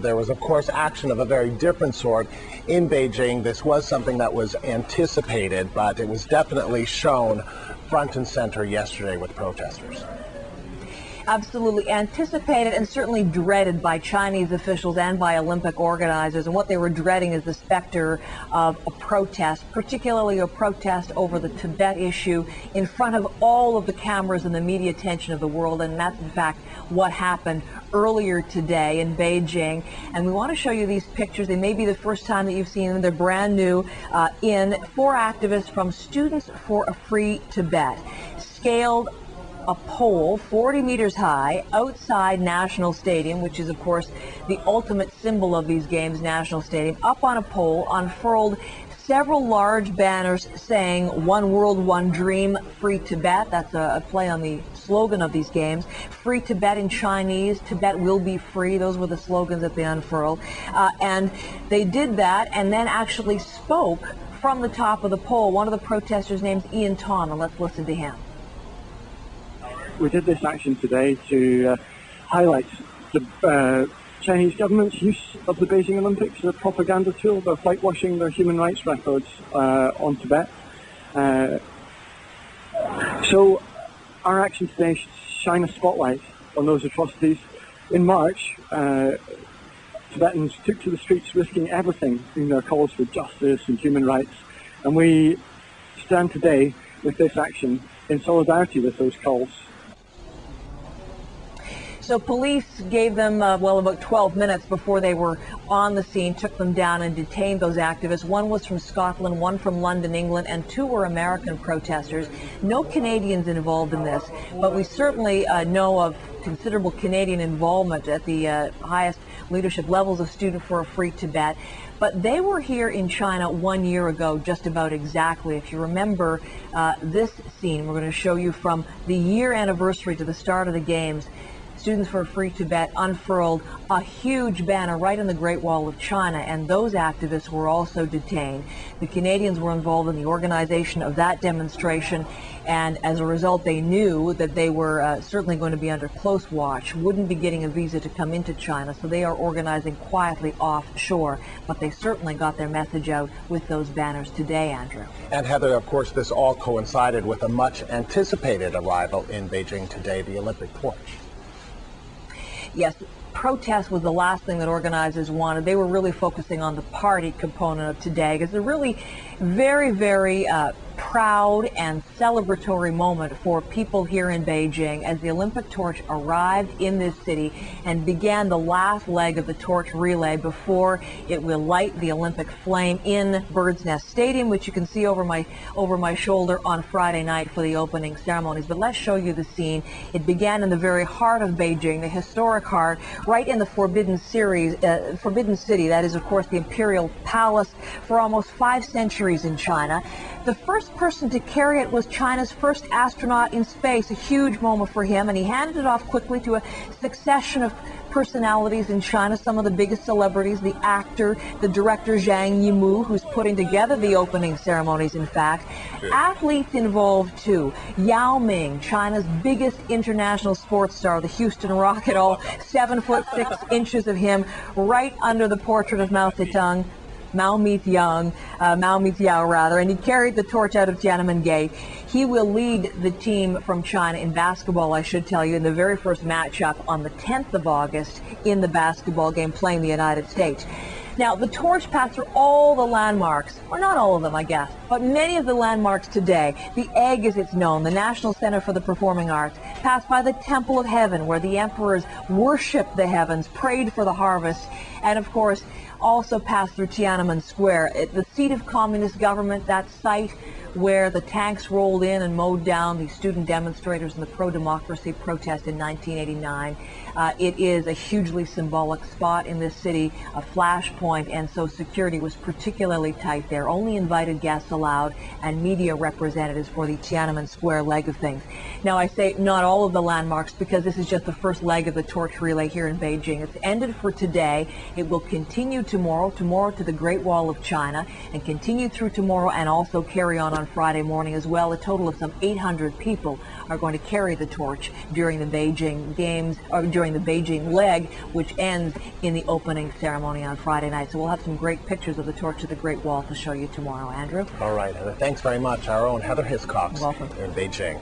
there was, of course, action of a very different sort in Beijing. This was something that was anticipated, but it was definitely shown front and center yesterday with protesters. Absolutely anticipated and certainly dreaded by Chinese officials and by Olympic organizers. And what they were dreading is the specter of a protest, particularly a protest over the Tibet issue in front of all of the cameras and the media attention of the world. And that's, in fact, what happened earlier today in Beijing. And we want to show you these pictures. They may be the first time that you've seen them. They're brand new. Four activists from Students for a Free Tibet scaled a pole 40 meters high outside National Stadium, which is, of course, the ultimate symbol of these games, National Stadium. Up on a pole, unfurled several large banners saying "One World, One Dream, Free Tibet." That's a play on the slogan of these games. Free Tibet in Chinese, Tibet will be free. Those were the slogans that they unfurled. And they did that and then actually spoke from the top of the pole. One of the protesters named Iain Thom, and let's listen to him. We did this action today to highlight the Chinese government's use of the Beijing Olympics as a propaganda tool. They're whitewashing their human rights records on Tibet. So our action today should shine a spotlight on those atrocities. In March, Tibetans took to the streets risking everything in their calls for justice and human rights. And we stand today with this action in solidarity with those calls. So police gave them, about 12 minutes before they were on the scene, took them down and detained those activists. One was from Scotland, one from London, England, and two were American protesters. No Canadians involved in this, but we certainly know of considerable Canadian involvement at the highest leadership levels of Student for a Free Tibet. But they were here in China 1 year ago, just about exactly. If you remember this scene, we're going to show you from the year anniversary to the start of the games. Students for a Free Tibet unfurled a huge banner right in the Great Wall of China, and those activists were also detained. The Canadians were involved in the organization of that demonstration, and as a result, they knew that they were certainly going to be under close watch, wouldn't be getting a visa to come into China, so they are organizing quietly offshore. But they certainly got their message out with those banners today, Andrew. And Heather, of course, this all coincided with a much anticipated arrival in Beijing today, the Olympic torch. Yes, protest was the last thing that organizers wanted. They were really focusing on the party component of today because they're really very, very proud and celebratory moment for people here in Beijing as the Olympic torch arrived in this city and began the last leg of the torch relay before it will light the Olympic flame in Bird's Nest Stadium, which you can see over my shoulder on Friday night for the opening ceremonies. But let's show you the scene. It began in the very heart of Beijing, the historic heart, right in the Forbidden City. That is, of course, the Imperial Palace for almost 5 centuries in China. The first person to carry it was China's first astronaut in space, a huge moment for him, and he handed it off quickly to a succession of personalities in China, some of the biggest celebrities, the actor, the director Zhang Yimou, who's putting together the opening ceremonies, in fact. Sure. Athletes involved too. Yao Ming, China's biggest international sports star, the Houston Rocket, all 7'6" of him, right under the portrait of Mao Zedong. Mao Meet-Yao rather, and he carried the torch out of Tiananmen Gate. He will lead the team from China in basketball, I should tell you, in the very first matchup on the 10th of August in the basketball game playing the United States. Now, the torch passed through all the landmarks, or not all of them, I guess, but many of the landmarks today. The Egg, as it's known, the National Center for the Performing Arts, passed by the Temple of Heaven, where the emperors worshipped the heavens, prayed for the harvest, and of course, also passed through Tiananmen Square, the seat of communist government, that site where the tanks rolled in and mowed down the student demonstrators in the pro-democracy protest in 1989. It is a hugely symbolic spot in this city, a flashpoint, and so security was particularly tight there. Only invited guests allowed and media representatives for the Tiananmen Square leg of things. Now, I say not all of the landmarks because this is just the first leg of the torch relay here in Beijing. It's ended for today. It will continue tomorrow to the Great Wall of China, and continue through tomorrow and also carry on on Friday morning as well. A total of some 800 people are going to carry the torch during the Beijing games, or during the Beijing leg, which ends in the opening ceremony on Friday night. So we'll have some great pictures of the torch to the Great Wall to show you tomorrow, Andrew. All right, Heather. Thanks very much. Our own Heather Hiscox Welcome. in Beijing.